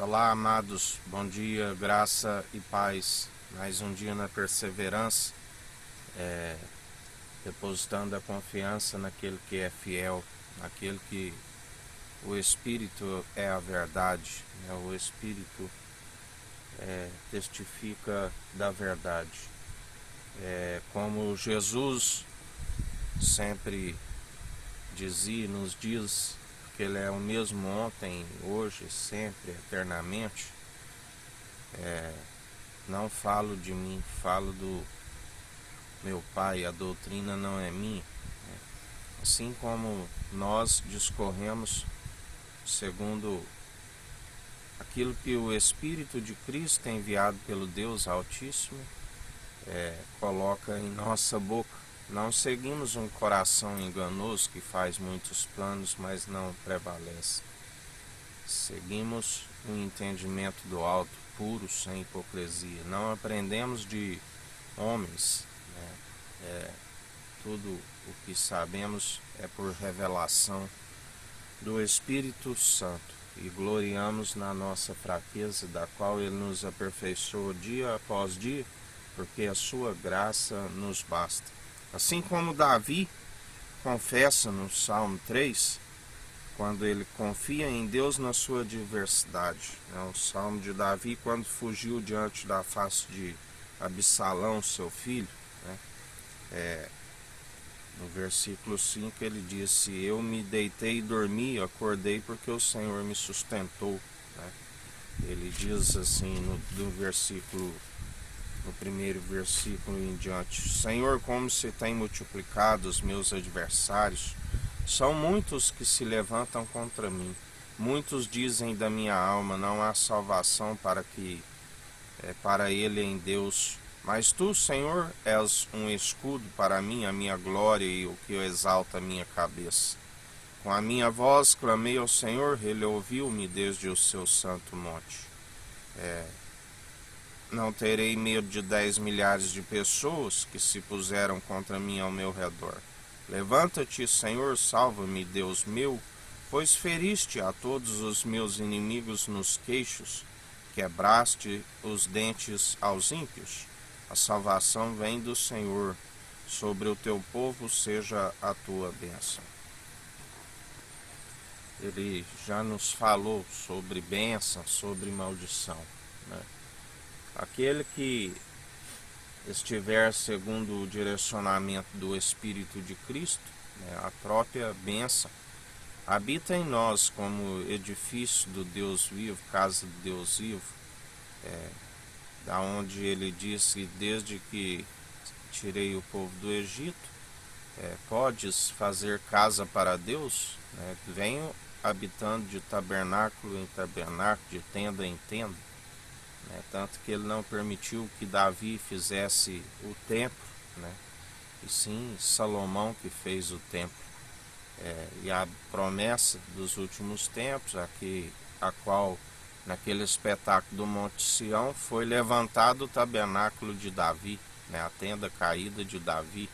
Olá, amados, bom dia, graça e paz. Mais um dia na perseverança, depositando a confiança naquele que é fiel, naquele que o Espírito é a verdade, né? O Espírito testifica da verdade. Como Jesus sempre dizia, nos diz que Ele é o mesmo ontem, hoje, sempre, eternamente. Não falo de mim, falo do meu Pai, a doutrina não é minha. Assim como nós discorremos segundo aquilo que o Espírito de Cristo, enviado pelo Deus Altíssimo, coloca em nossa boca. Não seguimos um coração enganoso que faz muitos planos, mas não prevalece. Seguimos um entendimento do alto, puro, sem hipocrisia. Não aprendemos de homens, né? Tudo o que sabemos é por revelação do Espírito Santo e gloriamos na nossa fraqueza, da qual Ele nos aperfeiçoa dia após dia, porque a sua graça nos basta. Assim como Davi confessa no Salmo 3, quando ele confia em Deus na sua adversidade. O Salmo de Davi, quando fugiu diante da face de Absalão, seu filho, no versículo 5 ele disse: eu me deitei e dormi, acordei porque o Senhor me sustentou. Ele diz assim no primeiro versículo em diante: Senhor, como se tem multiplicado os meus adversários, são muitos que se levantam contra mim. Muitos dizem da minha alma, não há salvação para ele em Deus. Mas tu, Senhor, és um escudo para mim, a minha glória e o que exalta a minha cabeça. Com a minha voz clamei ao Senhor, ele ouviu-me desde o seu santo monte. Não terei medo de 10 milhares de pessoas que se puseram contra mim ao meu redor. Levanta-te, Senhor, salva-me, Deus meu, pois feriste a todos os meus inimigos nos queixos, quebraste os dentes aos ímpios. A salvação vem do Senhor, sobre o teu povo seja a tua bênção. Ele já nos falou sobre bênção, sobre maldição, né? Aquele que estiver segundo o direcionamento do Espírito de Cristo, a própria bênção, habita em nós como edifício do Deus vivo, casa do Deus vivo, da onde ele disse: desde que tirei o povo do Egito, podes fazer casa para Deus, venho habitando de tabernáculo em tabernáculo, de tenda em tenda. Tanto que ele não permitiu que Davi fizesse o templo, e sim Salomão que fez o templo. E a promessa dos últimos tempos, a qual naquele espetáculo do Monte Sião foi levantado o tabernáculo de Davi, a tenda caída de Davi.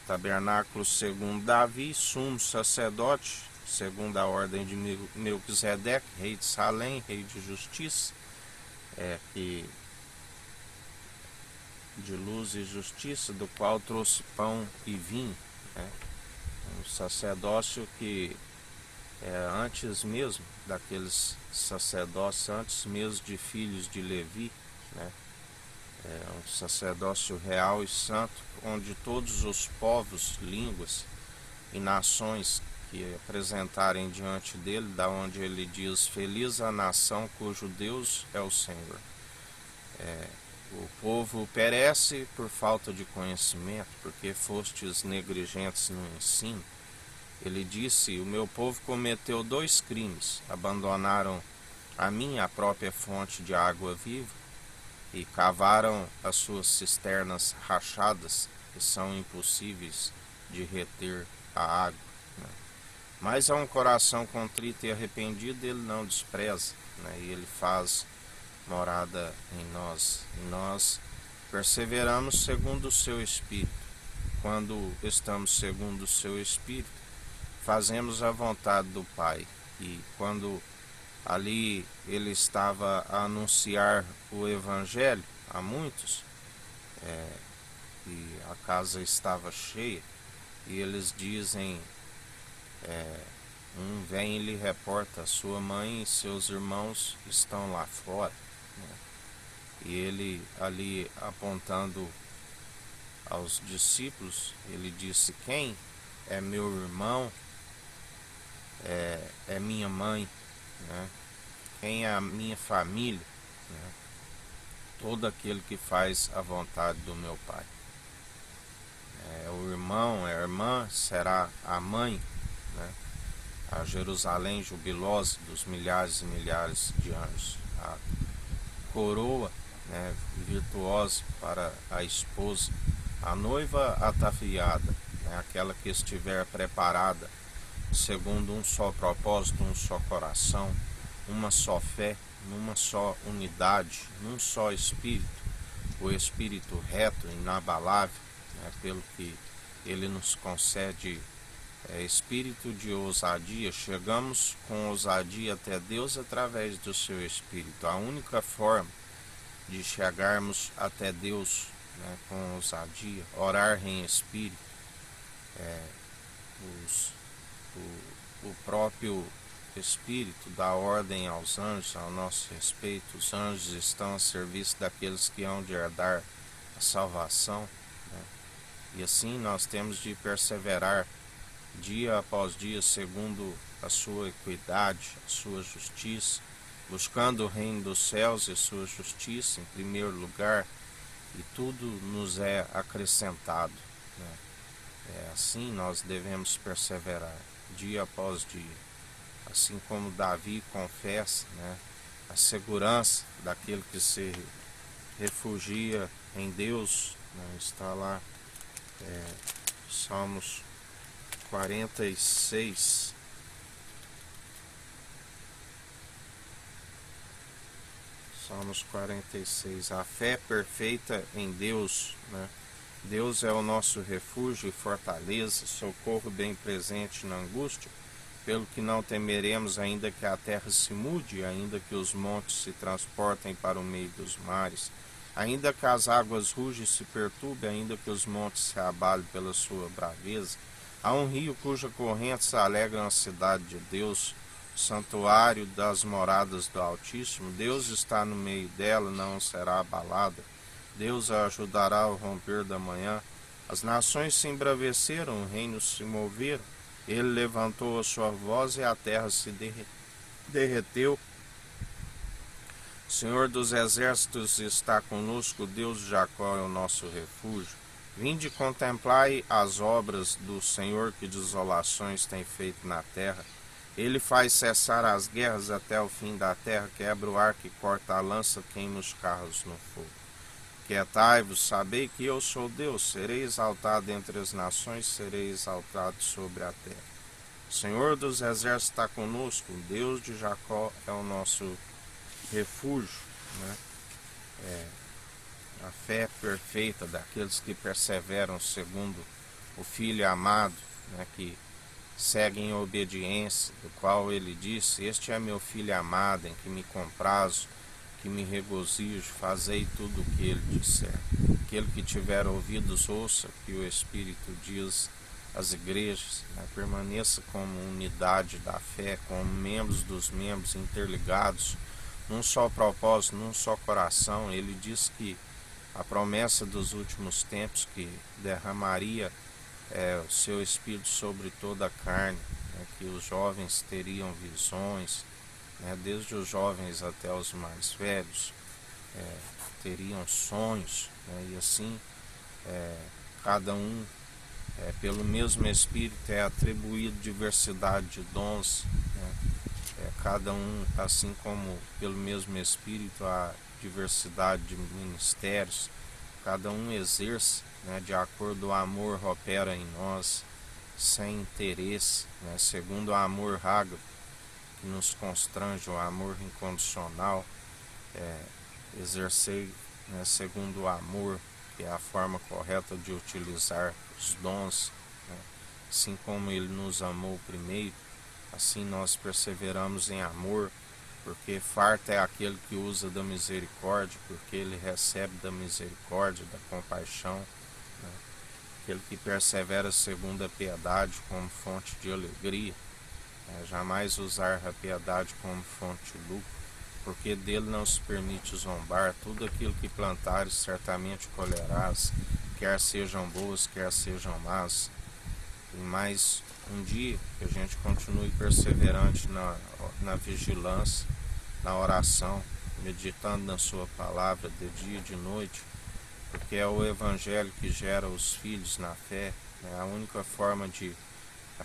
Tabernáculo segundo Davi, sumo sacerdote, segundo a ordem de Melquisedeque, rei de Salém, rei de justiça, de luz e justiça, do qual trouxe pão e vinho. Um sacerdócio que antes mesmo daqueles sacerdócios, antes mesmo de filhos de Levi, um sacerdócio real e santo, onde todos os povos, línguas e nações que apresentarem diante dele, da onde ele diz: feliz a nação cujo Deus é o Senhor. O povo perece por falta de conhecimento, porque fostes negligentes no ensino. Ele disse: o meu povo cometeu 2 crimes, abandonaram a mim, a própria fonte de água viva, e cavaram as suas cisternas rachadas, que são impossíveis de reter a água. Mas a um coração contrito e arrependido ele não despreza, e ele faz morada em nós. E nós perseveramos segundo o seu Espírito. Quando estamos segundo o seu Espírito, fazemos a vontade do Pai. E quando ali ele estava a anunciar o evangelho a muitos, e a casa estava cheia, e eles dizem, um vem e lhe reporta, sua mãe e seus irmãos estão lá fora, né? E ele ali apontando aos discípulos, ele disse, quem é meu irmão, é minha mãe, né? Quem é a minha família, né? Todo aquele que faz a vontade do meu Pai. O irmão, a irmã será a mãe, né? A Jerusalém jubilosa dos milhares e milhares de anjos. A coroa, né, virtuosa para a esposa. A noiva ataviada, né, aquela que estiver preparada segundo um só propósito, um só coração, uma só fé, numa só unidade, num só Espírito, o Espírito reto, inabalável, né, pelo que ele nos concede espírito de ousadia. Chegamos com ousadia até Deus através do seu Espírito. A única forma de chegarmos até Deus, né, com ousadia, orar em Espírito, o próprio Espírito dá ordem aos anjos ao nosso respeito. Os anjos estão a serviço daqueles que hão de herdar a salvação, né? E assim nós temos de perseverar dia após dia segundo a sua equidade, a sua justiça, buscando o reino dos céus e sua justiça em primeiro lugar, e tudo nos é acrescentado, né? Assim nós devemos perseverar dia após dia, assim como Davi confessa, né, a segurança daquele que se refugia em Deus, né? Está lá, Salmos 46, Salmos 46, a fé perfeita em Deus, né? Deus é o nosso refúgio e fortaleza, socorro bem presente na angústia, pelo que não temeremos, ainda que a terra se mude, ainda que os montes se transportem para o meio dos mares, ainda que as águas rugem e se perturbem, ainda que os montes se abalem pela sua braveza. Há um rio cuja corrente se alegra na cidade de Deus, santuário das moradas do Altíssimo. Deus está no meio dela, não será abalada. Deus a ajudará ao romper da manhã. As nações se embraveceram, os reinos se moveram. Ele levantou a sua voz e a terra se derreteu. O Senhor dos exércitos está conosco, Deus de Jacó é o nosso refúgio. Vinde contemplai as obras do Senhor, que desolações tem feito na terra. Ele faz cessar as guerras até o fim da terra, quebra o arco e corta a lança, queima os carros no fogo. Quietai-vos, sabei que eu sou Deus, serei exaltado entre as nações, serei exaltado sobre a terra. O Senhor dos exércitos está conosco, o Deus de Jacó é o nosso refúgio, né? A fé perfeita daqueles que perseveram segundo o Filho amado, né, que seguem a obediência, do qual ele disse, este é meu Filho amado, em que me comprazo, que me regozijo, fazei tudo o que ele disser. Aquele que tiver ouvidos, ouça que o Espírito diz às igrejas, né? Permaneça como unidade da fé, como membros dos membros interligados, num só propósito, num só coração. Ele diz que a promessa dos últimos tempos, que derramaria o seu Espírito sobre toda a carne, né? Que os jovens teriam visões, desde os jovens até os mais velhos, teriam sonhos, né? E assim cada um, pelo mesmo Espírito, é atribuído diversidade de dons, né? Cada um, assim como pelo mesmo Espírito há diversidade de ministérios, cada um exerce, né, de acordo o amor opera em nós, sem interesse, né, segundo o amor rágago, que nos constrange, o amor incondicional, exercer, né, segundo o amor, que é a forma correta de utilizar os dons, né? Assim como ele nos amou primeiro, assim nós perseveramos em amor, porque farto é aquele que usa da misericórdia, porque ele recebe da misericórdia, da compaixão, né? Aquele que persevera segundo a piedade como fonte de alegria, né? Jamais usar a piedade como fonte de lucro, porque dele não se permite zombar. Tudo aquilo que plantares certamente colherás, quer sejam boas, quer sejam más. E mais um dia que a gente continue perseverante na vigilância, na oração, meditando na sua palavra de dia e de noite, porque é o Evangelho que gera os filhos na fé. É a única forma de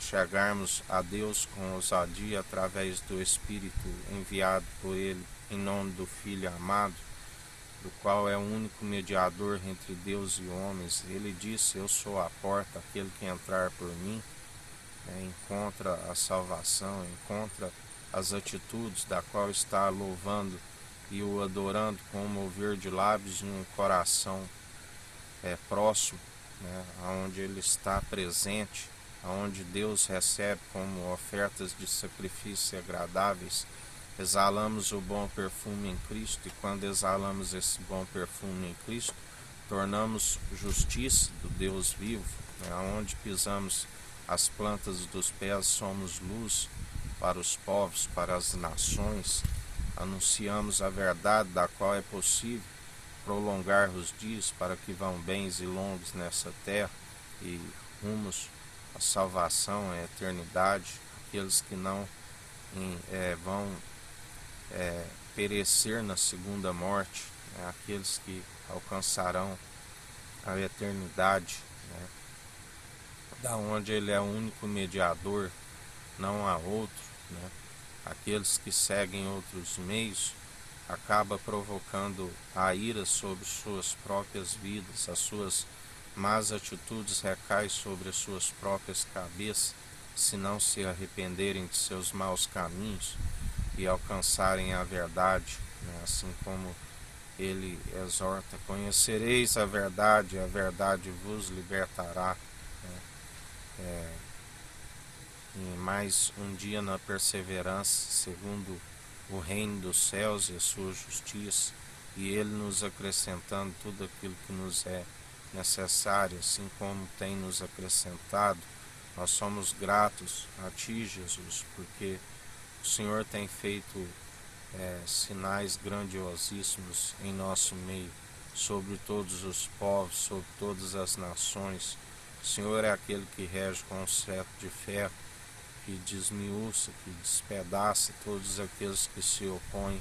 chegarmos a Deus com ousadia através do Espírito enviado por Ele em nome do Filho amado, do qual é o único mediador entre Deus e homens. Ele disse: eu sou a porta, aquele que entrar por mim, encontra a salvação, encontra as atitudes da qual está louvando e o adorando com um mover de lábios e um coração próximo, né, onde ele está presente, onde Deus recebe como ofertas de sacrifício agradáveis. Exalamos o bom perfume em Cristo, e quando exalamos esse bom perfume em Cristo, tornamos justiça do Deus vivo, né, onde pisamos as plantas dos pés, somos luz para os povos, para as nações. Anunciamos a verdade da qual é possível prolongar os dias para que vão bens e longos nessa terra e rumos à salvação, à eternidade. Aqueles que não vão perecer na segunda morte, né? Aqueles que alcançarão a eternidade, né? Da onde ele é o único mediador, não há outro, né? Aqueles que seguem outros meios acaba provocando a ira sobre suas próprias vidas, as suas más atitudes recaem sobre as suas próprias cabeças, se não se arrependerem de seus maus caminhos e alcançarem a verdade, né? Assim como ele exorta: conhecereis a verdade vos libertará, né? E mais um dia na perseverança, segundo o reino dos céus e a sua justiça, e ele nos acrescentando tudo aquilo que nos é necessário, assim como tem nos acrescentado. Nós somos gratos a Ti, Jesus, porque o Senhor tem feito sinais grandiosíssimos em nosso meio, sobre todos os povos, sobre todas as nações. O Senhor é aquele que rege com um cetro de ferro, que desmiuça, que despedaça todos aqueles que se opõem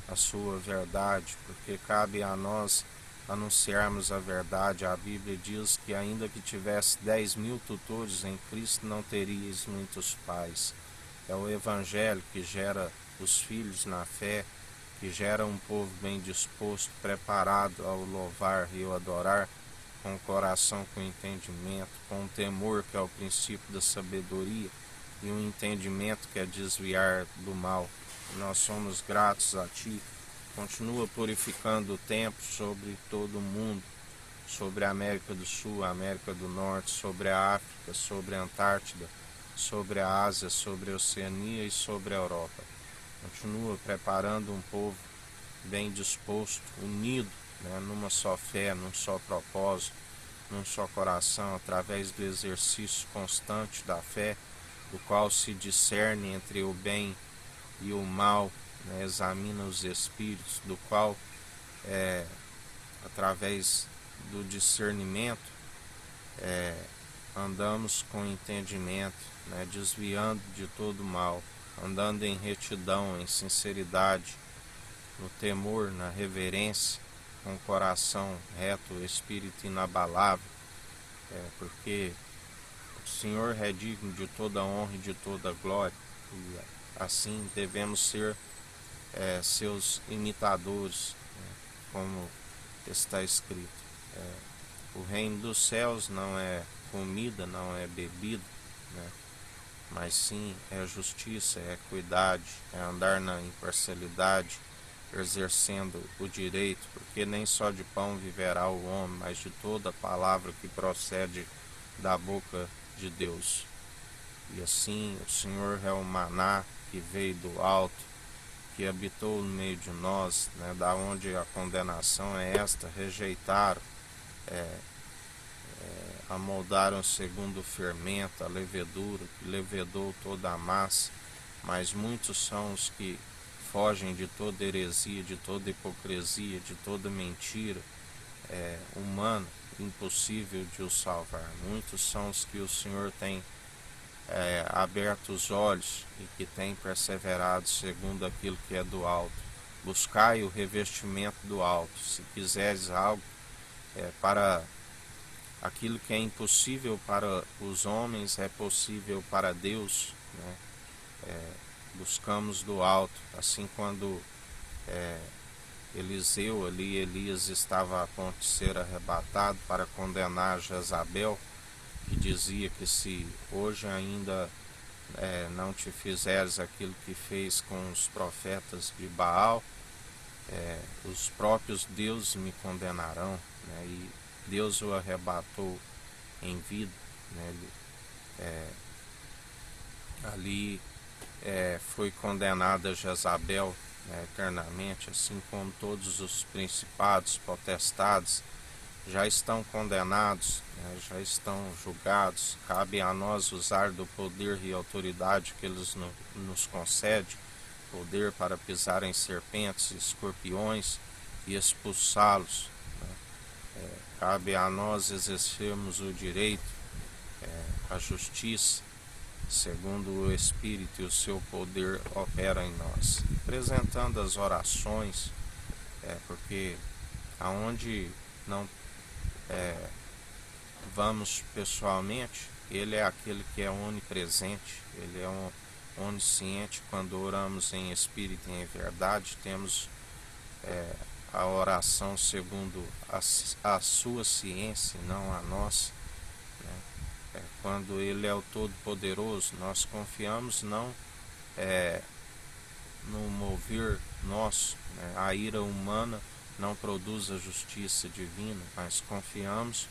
à sua verdade, porque cabe a nós anunciarmos a verdade. A Bíblia diz que ainda que tivesse 10.000 tutores em Cristo, não teríeis muitos pais. É o Evangelho que gera os filhos na fé, que gera um povo bem disposto, preparado ao louvar e ao adorar, com o coração, com entendimento, com o temor, que é o princípio da sabedoria, e um entendimento que é desviar do mal. Nós somos gratos a Ti. Continua purificando o tempo sobre todo o mundo, sobre a América do Sul, a América do Norte, sobre a África, sobre a Antártida, sobre a Ásia, sobre a Oceania e sobre a Europa. Continua preparando um povo bem disposto, unido, né, numa só fé, num só propósito, num só coração, através do exercício constante da fé, do qual se discerne entre o bem e o mal, né, examina os espíritos, do qual, através do discernimento, andamos com entendimento, né, desviando de todo mal, andando em retidão, em sinceridade, no temor, na reverência, com o coração reto, o espírito inabalável, porque o Senhor é digno de toda honra e de toda glória, e assim devemos ser seus imitadores, né, como está escrito. O reino dos céus não é comida, não é bebida, né, mas sim é justiça, é equidade, é andar na imparcialidade, exercendo o direito, porque nem só de pão viverá o homem, mas de toda palavra que procede da boca de Deus. E assim o Senhor é o maná que veio do alto, que habitou no meio de nós, né, da onde a condenação é esta, rejeitaram, amoldaram segundo o fermento, a levedura, que levedou toda a massa, mas muitos são os que fogem de toda heresia, de toda hipocrisia, de toda mentira humana, impossível de os salvar. Muitos são os que o Senhor tem aberto os olhos e que tem perseverado segundo aquilo que é do alto. Buscai o revestimento do alto. Se quiseres algo para aquilo que é impossível para os homens, é possível para Deus, né? Buscamos do alto. Assim, quando Elias estava a ponto de ser arrebatado para condenar Jezabel, que dizia que se hoje ainda não te fizeres aquilo que fez com os profetas de Baal, os próprios deuses me condenarão, né? E Deus o arrebatou em vida, né? Ali foi condenada Jezabel, né, eternamente, assim como todos os principados, potestades já estão condenados, né, já estão julgados. Cabe a nós usar do poder e autoridade que eles nos concede, poder para pisar em serpentes, escorpiões e expulsá-los, né? Cabe a nós exercermos o direito, a justiça, segundo o Espírito, e o seu poder opera em nós. Apresentando as orações, porque aonde não vamos pessoalmente, Ele é aquele que é onipresente, Ele é onisciente. Quando oramos em Espírito e em verdade, temos a oração segundo a sua ciência, não a nossa, né? Quando Ele é o Todo-Poderoso, nós confiamos não no mover nosso, né? A ira humana não produz a justiça divina, mas confiamos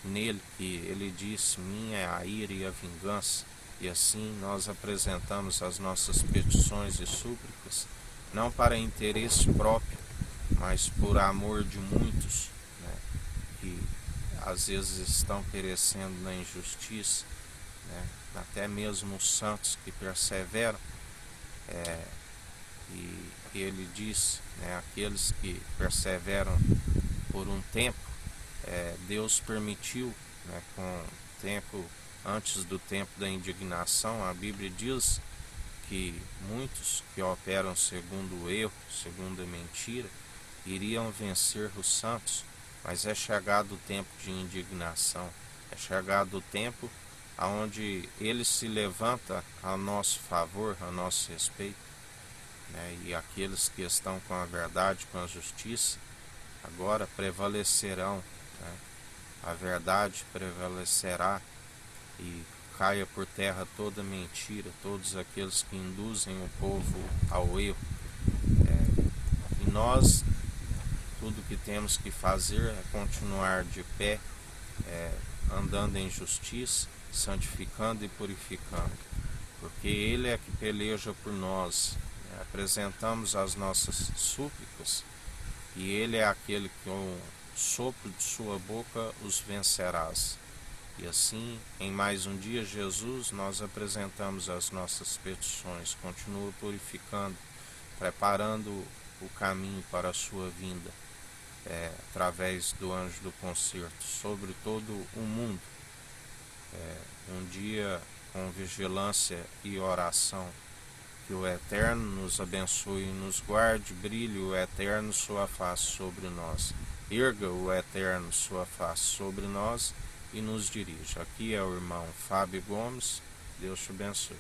nele, que Ele disse: minha é a ira e a vingança. E assim nós apresentamos as nossas petições e súplicas, não para interesse próprio, mas por amor de muitos, né, que às vezes estão perecendo na injustiça, né, até mesmo os santos que perseveram. E Ele diz, né, aqueles que perseveram por um tempo, Deus permitiu, né, com tempo, antes do tempo da indignação. A Bíblia diz que muitos que operam segundo o erro, segundo a mentira, iriam vencer os santos, mas é chegado o tempo de indignação, é chegado o tempo onde Ele se levanta a nosso favor, a nosso respeito, né? E aqueles que estão com a verdade, com a justiça, agora prevalecerão, né? A verdade prevalecerá e caia por terra toda mentira, todos aqueles que induzem o povo ao erro. E nós, tudo que temos que fazer é continuar de pé, andando em justiça, santificando e purificando, porque Ele é que peleja por nós. Apresentamos as nossas súplicas e Ele é aquele que com o sopro de sua boca os vencerás. E assim, em mais um dia, Jesus, nós apresentamos as nossas petições. Continua purificando, preparando o caminho para a sua vinda, através do anjo do concerto, sobre todo o mundo. Um dia com vigilância e oração. Que o Eterno nos abençoe e nos guarde, brilhe o Eterno sua face sobre nós. Erga o Eterno sua face sobre nós e nos dirija. Aqui é o irmão Fábio Gomes. Deus te abençoe.